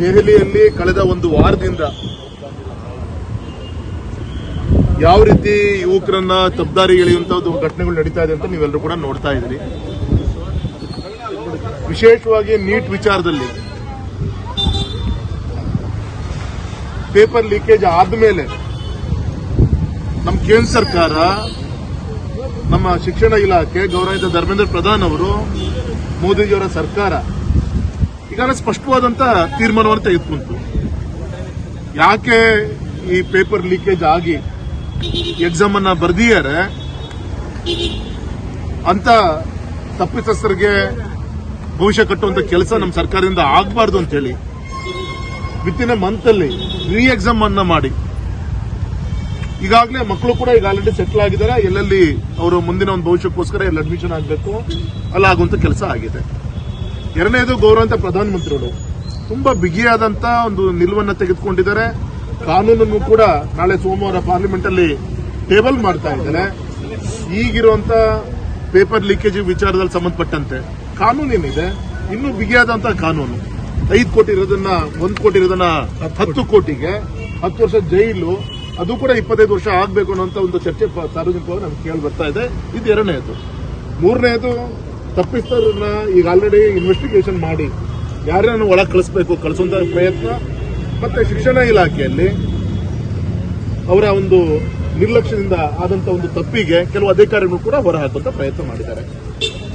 ದೆಹಲಿಯಲ್ಲಿ ಕಳೆದ ಒಂದು ವಾರದಿಂದ ಯಾವ ರೀತಿ ಯುವಕರನ್ನ ತಪ್ಪದಾರಿ ಎಳೆಯುವಂತ ಘಟನೆಗಳು ನಡೀತಾ ಇದೆ ಅಂತ ನೀವೆಲ್ಲರೂ ಕೂಡ ನೋಡ್ತಾ ಇದ್ದೀರಿ. ವಿಶೇಷವಾಗಿ ನೀಟ್ ವಿಚಾರದಲ್ಲಿ ಪೇಪರ್ ಲೀಕೇಜ್ ಆದ್ಮೇಲೆ ನಮ್ಮ ಕೇಂದ್ರ ಸರ್ಕಾರ, ನಮ್ಮ ಶಿಕ್ಷಣ ಇಲಾಖೆ, ಗೌರವಿತ ಧರ್ಮೇಂದ್ರ ಪ್ರಧಾನ್ ಅವರು, ಮೋದಿಜಿಯವರ ಸರ್ಕಾರ ಈಗಾಗಲೇ ಸ್ಪಷ್ಟವಾದಂತ ತೀರ್ಮಾನವನ್ನು ತೆಗೆದುಕೊಂತು. ಯಾಕೆ ಈ ಪೇಪರ್ ಲೀಕೇಜ್ ಆಗಿ ಎಕ್ಸಾಮ್ ಅನ್ನ ಬರ್ದಿದ್ದಾರೆ ಅಂತ ತಪ್ಪಿತಸ್ಥರಿಗೆ ಭವಿಷ್ಯ ಕಟ್ಟುವಂತ ಕೆಲಸ ನಮ್ಮ ಸರ್ಕಾರದಿಂದ ಆಗಬಾರ್ದು ಅಂತ ಹೇಳಿ ವಿತಿನ್ ಎ ಮಂತ್ ಅಲ್ಲಿ ರೀ ಎಕ್ಸಾಮ್ ಅನ್ನ ಮಾಡಿ ಈಗಾಗಲೇ ಮಕ್ಕಳು ಕೂಡ ಈಗ ಆಲ್ರೆಡಿ ಸೆಟ್ಲ್ ಆಗಿದ್ದಾರೆ. ಎಲ್ಲೆಲ್ಲಿ ಅವರು ಮುಂದಿನ ಒಂದು ಭವಿಷ್ಯಕ್ಕೋಸ್ಕರ ಎಲ್ಲ ಅಡ್ಮಿಷನ್ ಆಗಬೇಕು ಅಲ್ಲ ಆಗುವಂತ ಕೆಲಸ ಆಗಿದೆ. ಎರಡನೇದು, ಗೌರವಂತ ಪ್ರಧಾನಮಂತ್ರಿಗಳು ತುಂಬಾ ಬಿಗಿಯಾದಂತ ಒಂದು ನಿಲುವನ್ನ ತೆಗೆದುಕೊಂಡಿದ್ದಾರೆ. ಕಾನೂನನ್ನು ಕೂಡ ನಾಳೆ ಸೋಮವಾರ ಪಾರ್ಲಿಮೆಂಟ್ ಅಲ್ಲಿ ಟೇಬಲ್ ಮಾಡ್ತಾ ಇದ್ದಾರೆ. ಈಗಿರುವಂತ ಪೇಪರ್ ಲೀಕೇಜ್ ವಿಚಾರದಲ್ಲಿ ಸಂಬಂಧಪಟ್ಟಂತೆ ಕಾನೂನು ಏನಿದೆ, ಇನ್ನೂ ಬಿಗಿಯಾದಂತಹ ಕಾನೂನು. 5 ಕೋಟಿ ಇರೋದನ್ನ 1 ಕೋಟಿ ಇರೋದನ್ನ 10 ಕೋಟಿಗೆ 10 ವರ್ಷ ಜೈಲು, ಅದು ಕೂಡ 25 ವರ್ಷ ಆಗಬೇಕು ಅನ್ನೋಂಥ ಒಂದು ಚರ್ಚೆ ಸಾರ್ವಜನಿಕವಾಗಿ ನಮ್ಗೆ ಕೇಳಿ ಬರ್ತಾ ಇದೆ. ಇದು ಎರಡನೇದು. ಮೂರನೇದು, ತಪ್ಪಿಸ್ತರನ್ನ ಈಗ ಆಲ್ರೆಡಿ ಇನ್ವೆಸ್ಟಿಗೇಷನ್ ಮಾಡಿ ಯಾರನ್ನು ಒಳಗೆ ಕಳಿಸುವಂತ ಪ್ರಯತ್ನ, ಮತ್ತೆ ಶಿಕ್ಷಣ ಇಲಾಖೆಯಲ್ಲಿ ಅವರ ಒಂದು ನಿರ್ಲಕ್ಷ್ಯದಿಂದ ಆದಂತ ಒಂದು ತಪ್ಪಿಗೆ ಕೆಲವು ಅಧಿಕಾರಿಗಳು ಕೂಡ ಹೊರಹಾಕುವಂತ ಪ್ರಯತ್ನ ಮಾಡಿದ್ದಾರೆ.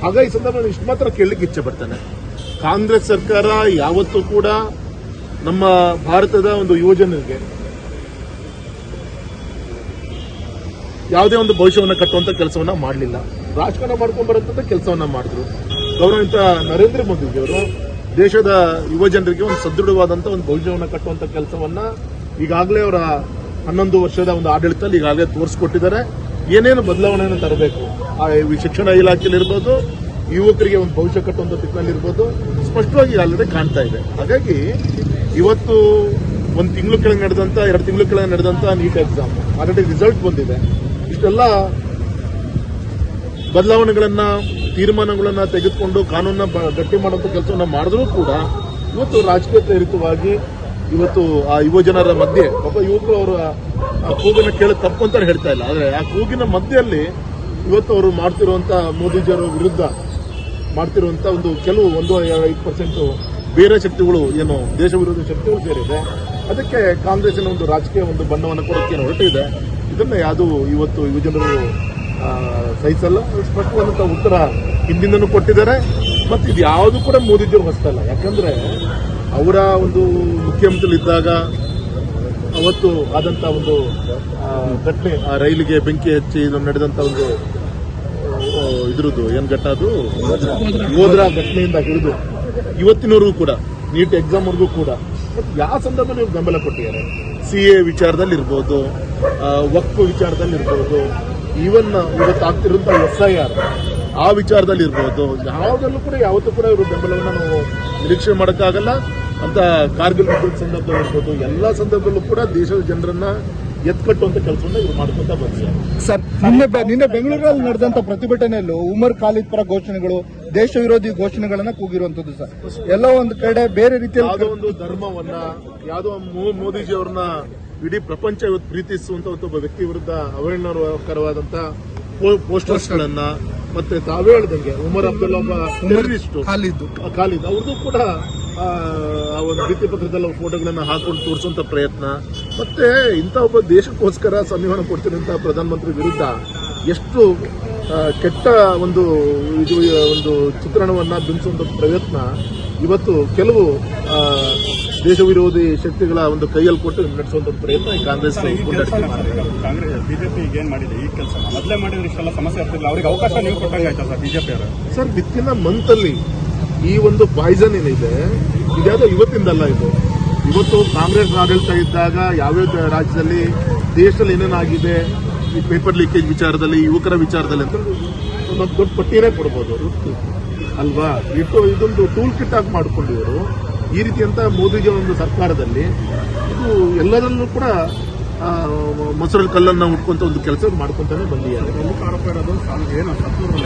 ಆಗ ಈ ಸಂದರ್ಭದಲ್ಲಿ ಇಷ್ಟು ಮಾತ್ರ ಕೇಳಲಿಕ್ಕೆ ಇಚ್ಛೆ ಪಡ್ತೇನೆ, ಕಾಂಗ್ರೆಸ್ ಸರ್ಕಾರ ಯಾವತ್ತೂ ಕೂಡ ನಮ್ಮ ಭಾರತದ ಒಂದು ಯುವಜನರಿಗೆ ಯಾವುದೇ ಒಂದು ಭವಿಷ್ಯವನ್ನು ಕಟ್ಟುವಂತ ಕೆಲಸವನ್ನ ಮಾಡಲಿಲ್ಲ. ರಾಜಕಾರಣ ಮಾಡ್ಕೊಂಡು ಬರುವಂತ ಕೆಲಸವನ್ನ ಮಾಡಿದ್ರು. ಗೌರವಿತ ನರೇಂದ್ರ ಮೋದಿಜಿಯವರು ದೇಶದ ಯುವಜನರಿಗೆ ಒಂದು ಸದೃಢವಾದಂತ ಒಂದು ಭವಿಷ್ಯವನ್ನು ಕಟ್ಟುವಂತ ಕೆಲಸವನ್ನ ಈಗಾಗಲೇ ಅವರ 11 ವರ್ಷದ ಒಂದು ಆಡಳಿತದಲ್ಲಿ ಈಗಾಗಲೇ ತೋರಿಸಿಕೊಟ್ಟಿದ್ದಾರೆ. ಏನೇನು ಬದಲಾವಣೆಯನ್ನು ತರಬೇಕು ಆ ಶಿಕ್ಷಣ ಇಲಾಖೆಯಲ್ಲಿ ಇರ್ಬೋದು, ಯುವಕರಿಗೆ ಒಂದು ಭವಿಷ್ಯ ಕಟ್ಟುವಂತ ದಿಕ್ಕಿನಲ್ಲಿ ಇರ್ಬೋದು, ಸ್ಪಷ್ಟವಾಗಿ ಆಲ್ರೆಡಿ ಕಾಣ್ತಾ ಇದೆ. ಹಾಗಾಗಿ ಇವತ್ತು 1 ತಿಂಗಳು ಕೆಳಗೆ ನಡೆದಂತ 2 ತಿಂಗಳು ಕೆಳಗೆ ನಡೆದಂತ ನೀಟ್ ಎಕ್ಸಾಮ್ ಆಲ್ರೆಡಿ ರಿಸಲ್ಟ್ ಬಂದಿದೆ. ಇಷ್ಟೆಲ್ಲ ಬದಲಾವಣೆಗಳನ್ನ, ತೀರ್ಮಾನಗಳನ್ನ ತೆಗೆದುಕೊಂಡು ಕಾನೂನನ್ನ ಗಟ್ಟಿ ಮಾಡುವಂತ ಕೆಲಸವನ್ನ ಮಾಡಿದ್ರೂ ಕೂಡ ಇವತ್ತು ರಾಜಕೀಯ ಪ್ರೇರಿತವಾಗಿ ಇವತ್ತು ಆ ಯುವಜನರ ಮಧ್ಯೆ ಒಬ್ಬ ಯುವಕರು ಅವರ ಕೂಗನ್ನು ಕೇಳಿ ತಪ್ಪು ಅಂತ ಹೇಳ್ತಾ ಇಲ್ಲ, ಆದರೆ ಆ ಕೂಗಿನ ಮಧ್ಯೆಯಲ್ಲಿ ಇವತ್ತು ಅವರು ಮಾಡ್ತಿರುವಂತ ಮೋದಿಜಿಯವರ ವಿರುದ್ಧ ಮಾಡ್ತಿರುವಂತ ಒಂದು ಕೆಲವು 1-5% ಬೇರೆ ಶಕ್ತಿಗಳು, ಏನು ದೇಶ ವಿರೋಧಿ ಶಕ್ತಿಗಳು ಸೇರಿದೆ. ಅದಕ್ಕೆ ಕಾಂಗ್ರೆಸ್ಸಿನ ಒಂದು ರಾಜಕೀಯ ಒಂದು ಬಣ್ಣವನ್ನು ಕೊಡೋಕೆ ಹೊರಟಿದೆ. ಇದನ್ನ ಯಾವುದು ಇವತ್ತು ಯುವಜನರು ಸಹಿಸಲ್ಲ. ಸ್ಪಷ್ಟವಾದಂತಹ ಉತ್ತರ ಹಿಂದಿಂದನೂ ಕೊಟ್ಟಿದ್ದಾರೆ. ಮತ್ತೆ ಇದು ಯಾವುದು ಕೂಡ ಮೋದಿಜಿಯವರು ಹೊಸತಲ್ಲ. ಯಾಕಂದ್ರೆ ಅವರ ಒಂದು ಮುಖ್ಯಮಂತ್ರಿ ಇದ್ದಾಗ ಅವತ್ತು ಆದಂತ ಒಂದು ಘಟನೆ, ಆ ರೈಲಿಗೆ ಬೆಂಕಿ ಹಚ್ಚಿ ನಡೆದಂತ ಒಂದು ಇದ್ರದ್ದು ಏನ್ ಘಟನೆ, ಅದು ಗೋಧ್ರಾ ಘಟನೆಯಿಂದ ಹಿಡಿದು ಇವತ್ತಿನವರೆಗೂ ಕೂಡ ನೀಟ್ ಎಕ್ಸಾಮ್ ವರೆಗೂ ಕೂಡ ಯಾವ ಸಂದರ್ಭದಲ್ಲಿ ಇವ್ರು ಬೆಂಬಲ ಕೊಟ್ಟಿದ್ದಾರೆ. CA ವಿಚಾರದಲ್ಲಿ ಇರ್ಬೋದು, ವಕ್ಫ್ ವಿಚಾರದಲ್ಲಿ ಇರ್ಬೋದು, ಈವನ್ ಇವತ್ತು ಆಗ್ತಿರುವಂತಹ SIR ಆ ವಿಚಾರದಲ್ಲಿ ಇರ್ಬೋದು, ಯಾವುದಲ್ಲೂ ಕೂಡ ಯಾವತ್ತೂ ಕೂಡ ಇವರು ಬೆಂಬಲವನ್ನು ನಾವು ನಿರೀಕ್ಷೆ ಮಾಡೋಕ್ಕಾಗಲ್ಲ ಅಂತ. ಕಾರ್ಗಿಲ್ ಯುದ್ಧದ ಸಂದರ್ಭದಲ್ಲಿ ಇರ್ಬೋದು, ಎಲ್ಲಾ ಸಂದರ್ಭದಲ್ಲೂ ಕೂಡ ದೇಶದ ಜನರನ್ನ ಎತ್ಕಟ್ಟುವಂತ ಕೆಲಸವನ್ನ ಇವರು ಮಾಡ್ಕೊಂತ ಬಂದಿದ್ದಾರೆ. ಸರ್, ನಿನ್ನೆ ಬೆಂಗಳೂರಲ್ಲಿ ನಡೆದಂತ ಪ್ರತಿಭಟನೆಯಲ್ಲೂ ಉಮರ್ ಖಾಲಿದ್ ಪರ ಘೋಷಣೆಗಳು, ದೇಶ ವಿರೋಧಿ ಘೋಷಣೆಗಳನ್ನ ಕೂಗಿರುವಂತದ್ದು ಸರ್. ಎಲ್ಲ ಒಂದು ಕಡೆ ಬೇರೆ ರೀತಿಯಲ್ಲಿ ಯಾವುದೋ ಒಂದು ಧರ್ಮವನ್ನ, ಯಾವುದೋ ಮೋದಿಜಿ ಅವ್ರನ್ನ ಇಡೀ ಪ್ರಪಂಚ ಇವತ್ತು ಪ್ರೀತಿಸುವಂತ ಒಬ್ಬ ವ್ಯಕ್ತಿ ವಿರುದ್ಧ ಅವಹೇಳನಕರವಾದಂತ ಪೋಸ್ಟರ್ಸ್ಗಳನ್ನ, ಮತ್ತೆ ತಾವೇ ಹೇಳ್ದಂಗೆ ಉಮರ್ ಅಬ್ದುಲ್ಲಾ ಒಬ್ಬ ಟೆರರಿಸ್ಟ್ ಖಾಲಿದ್ ಅವ್ರದ್ದು ಕೂಡ ಆ ಒಂದು ಭಿತ್ತಿ ಪತ್ರದಲ್ಲಿ ಫೋಟೋಗಳನ್ನ ಹಾಕೊಂಡು ತೋರಿಸುವಂತ ಪ್ರಯತ್ನ, ಮತ್ತೆ ಇಂಥ ಒಬ್ಬ ದೇಶಕ್ಕೋಸ್ಕರ ಸಂವಿಧಾನ ಕೊಡ್ತಿರುವಂತಹ ಪ್ರಧಾನಮಂತ್ರಿ ವಿರುದ್ಧ ಎಷ್ಟು ಕೆಟ್ಟ ಒಂದು ಚಿತ್ರಣವನ್ನ ಬಿಂಬಿಸುವಂತ ಪ್ರಯತ್ನ ಇವತ್ತು ಕೆಲವು ದೇಶ ವಿರೋಧಿ ಶಕ್ತಿಗಳ ಒಂದು ಕೈಯಲ್ಲಿ ಕೊಟ್ಟು ನಡೆಸುವಂತ ಪ್ರಯತ್ನ ಈ ಕಾಂಗ್ರೆಸ್ ಬಿಜೆಪಿ ಏನ್ ಮಾಡಿದೆ ಈ ಕೆಲಸ ಮೊದಲೇ ಮಾಡಿದ್ರೆ ಇಷ್ಟೆಲ್ಲ ಸಮಸ್ಯೆ ಇರ್ತಿಲ್ಲ. ಅವರಿಗೆ ಅವಕಾಶ ನೀವು ಕೊಟ್ಟಂಗಾಯ್ತಾ ಸರ್ ಬಿಜೆಪಿ ಅವರು? ಸರ್, ವಿತಿನ್ ಮಂತ್ ಅಲ್ಲಿ ಈ ಒಂದು ಪಾಯ್ಸನ್ ಏನಿದೆ ಇದ್ಯಾವುದೋ ಇವತ್ತಿಂದಲ್ಲ. ಇವತ್ತು ಕಾಂಗ್ರೆಸ್ ಆಡಳಿತ ಇದ್ದಾಗ ಯಾವ್ಯಾವ ರಾಜ್ಯದಲ್ಲಿ ದೇಶದಲ್ಲಿ ಏನೇನಾಗಿದೆ ಈ ಪೇಪರ್ ಲೀಕೇಜ್ ವಿಚಾರದಲ್ಲಿ, ಯುವಕರ ವಿಚಾರದಲ್ಲಿ ಅಂತ ಒಂದು ದೊಡ್ಡ ಪಟ್ಟಿನೇ ಕೊಡ್ಬೋದು ಅಲ್ವಾ. ಇದೊಂದು ಟೂಲ್ ಕಿಟ್ ಆಗಿ ಮಾಡಿಕೊಂಡಿವರು ಈ ರೀತಿಯಂತ ಮೋದಿಜಿ ಒಂದು ಸರ್ಕಾರದಲ್ಲಿ ಇದು ಎಲ್ಲರಲ್ಲೂ ಕೂಡ ಮೊಸರಲ್ಲಿ ಕಲ್ಲನ್ನ ಉಟ್ಕೊಂತ ಒಂದು ಕೆಲಸ ಮಾಡ್ಕೊಂತಾನೆ ಬಂದಿದ್ದಾರೆ. ಪ್ರಮುಖ ಆರೋಪ ಇರೋದು ಏನು ಸತ್ತೂರಲ್ಲ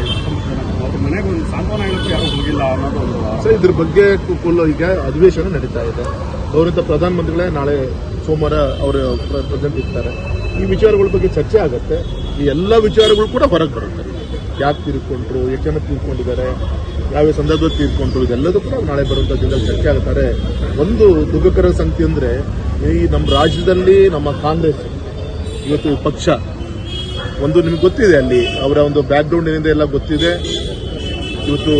ಅವ್ರ ಮನೆಗೆ ಒಂದು ಸಾಂತ್ವನ ಹೇಳಕ್ಕೆ ಯಾರು ಹೋಗಿಲ್ಲ ಅನ್ನೋದು ಒಂದು ಸರ್, ಇದ್ರ ಬಗ್ಗೆ ಈಗ ಅಧಿವೇಶನ ನಡೀತಾ ಇದೆ. ಗೌರವಿತ ಪ್ರಧಾನಮಂತ್ರಿಗಳೇ ನಾಳೆ ಸೋಮವಾರ ಅವರ ಪ್ರೆಸೆಂಟ್ ಇರ್ತಾರೆ. ಈ ವಿಚಾರಗಳ ಬಗ್ಗೆ ಚರ್ಚೆ ಆಗುತ್ತೆ. ಈ ಎಲ್ಲ ವಿಚಾರಗಳು ಕೂಡ ಹೊರಗೆ ಬರುತ್ತೆ. ಯಾಕೆ ತೀರ್ಕೊಂಡ್ರು, ಎಷ್ಟು ಜನ ತೀರ್ಕೊಂಡಿದ್ದಾರೆ, ಯಾವ ಸಂದರ್ಭದಲ್ಲಿ ತೀರ್ಕೊಂಡ್ರು, ಇದೆಲ್ಲದೂ ಕೂಡ ನಾಳೆ ಬರುವಂಥ ದಿನದಲ್ಲಿ ಚರ್ಚೆ ಆಗುತ್ತಾರೆ. ಒಂದು ದುಃಖಕರ ಸಂಗತಿ ಅಂದರೆ ಈ ನಮ್ಮ ರಾಜ್ಯದಲ್ಲಿ ನಮ್ಮ ಕಾಂಗ್ರೆಸ್ ಇವತ್ತು ಪಕ್ಷ ಒಂದು ನಿಮ್ಗೆ ಗೊತ್ತಿದೆ, ಅಲ್ಲಿ ಅವರ ಒಂದು ಬ್ಯಾಕ್ಗ್ರೌಂಡಿನಿಂದ ಎಲ್ಲ ಗೊತ್ತಿದೆ. ಇವತ್ತು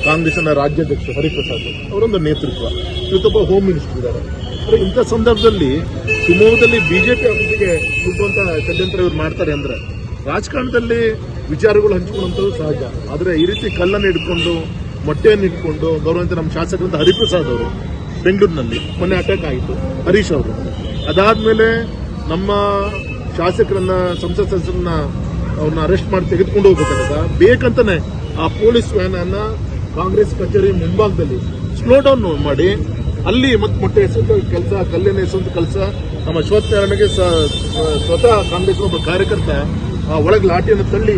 ಕಾಂಗ್ರೆಸ್ನ ರಾಜ್ಯಾಧ್ಯಕ್ಷ ಹರಿಪ್ರಸಾದ್ ಅವರೊಂದು ನೇತೃತ್ವ, ಇವತ್ತೊಬ್ಬ ಹೋಮ್ ಮಿನಿಸ್ಟರ್ ಇದ್ದಾರೆ. ಇಂಥ ಸಂದರ್ಭದಲ್ಲಿ ಶಿವಮೊಗ್ಗದಲ್ಲಿ ಬಿಜೆಪಿ ಆಫೀಸಿಗೆ ನುಗ್ಗುವಂತ ಷಡ್ಯಂತ್ರ ಇವ್ರು ಮಾಡ್ತಾರೆ ಅಂದ್ರೆ ರಾಜಕಾರಣದಲ್ಲಿ ವಿಚಾರಗಳು ಹಂಚಿಕೊಳ್ಳುವಂಥದ್ದು ಸಹಜ. ಆದರೆ ಈ ರೀತಿ ಕಲ್ಲನ್ನು ಹಿಡ್ಕೊಂಡು ಮೊಟ್ಟೆಯನ್ನು ಇಟ್ಕೊಂಡು ಗೌರವಂತ ನಮ್ಮ ಶಾಸಕರಂತ ಹರಿಪ್ರಸಾದ್ ಅವರು ಬೆಂಗಳೂರಿನಲ್ಲಿ ಮೊನ್ನೆ ಅಟ್ಯಾಕ್ ಆಯಿತು, ಹರೀಶ್ ಅವರು. ಅದಾದ್ಮೇಲೆ ನಮ್ಮ ಶಾಸಕರನ್ನ ಸಂಸತ್ ಸದಸ್ಯರನ್ನ ಅವ್ರನ್ನ ಅರೆಸ್ಟ್ ಮಾಡಿ ತೆಗೆದುಕೊಂಡು ಹೋಗ್ಬೇಕಾದಾಗ ಬೇಕಂತಾನೆ ಆ ಪೊಲೀಸ್ ವ್ಯಾನ್ ಅನ್ನ ಕಾಂಗ್ರೆಸ್ ಕಚೇರಿ ಮುಂಭಾಗದಲ್ಲಿ ಸ್ಲೋ ಡೌನ್ ಮಾಡಿ ಅಲ್ಲಿ ಮತ್ತೆ ಮೊಟ್ಟೆ ಎಸೆಯುವಂತ ಕೆಲಸ, ಕಲ್ಲಿನ ಎಸೆಯುವಂತ ಕೆಲಸ, ನಮ್ಮ ಶ್ವತ್ನಾರಾಯಣಗೆ ಸ್ವತಃ ಕಾಂಗ್ರೆಸ್ ಒಬ್ಬ ಕಾರ್ಯಕರ್ತ ಒಳಗೆ ಲಾಠಿಯನ್ನು ತಳ್ಳಿ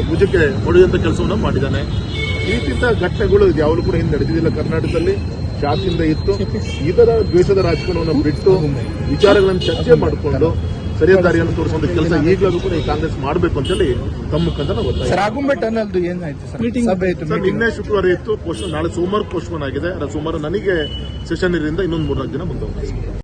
ಭುಜಕ್ಕೆ ಹೊಡೆಯುವಂತ ಕೆಲಸವನ್ನು ಮಾಡಿದ್ದಾನೆ. ಈ ರೀತಿಯ ಘಟನೆಗಳು ಯಾವಾಗಲೂ ಕೂಡ ಹಿಂದೆ ನಡೆದಿದ್ದಿಲ್ಲ ಕರ್ನಾಟಕದಲ್ಲಿ, ಶಾತಿಯಿಂದ ಇತ್ತು. ಈ ತರ ದ್ವೇಷದ ರಾಜಕಾರಣವನ್ನು ಬಿಟ್ಟು ವಿಚಾರಗಳನ್ನು ಚರ್ಚೆ ಮಾಡಿಕೊಂಡು ಸರಿಯಾದ ದಾರಿಯನ್ನು ತೋರಿಸುವಂತ ಕೆಲಸ ಈಗಲೂ ಕೂಡ ಈ ಕಾಂಗ್ರೆಸ್ ಮಾಡಬೇಕು ಅಂತೇಳಿ ತಮ್ಮ ಮುಖಾಂತರ ನಾವು ಒತ್ತಾಯ. ಸರ್, ಆಗುಂಬೆ ಟನಲ್ದು ಏನಾಯ್ತು ಸರ್? ಸಭೆ ಇತ್ತು, ಸರ್, ನಿನ್ನೆ ಶುಕ್ರವಾರ ಇತ್ತು, ನಾಳೆ ಸೋಮವಾರ ಪೋಸ್ಟ್ಪೋನ್ ಆಗಿದೆ. ಸೋಮವಾರ ನನಗೆ ಸೆಷನ್ ಇರೋದ್ರಿಂದ ಇನ್ನೊಂದು 3-4 ದಿನ ಮುಂದೆ ಹೋಗ್ತೀವಿ.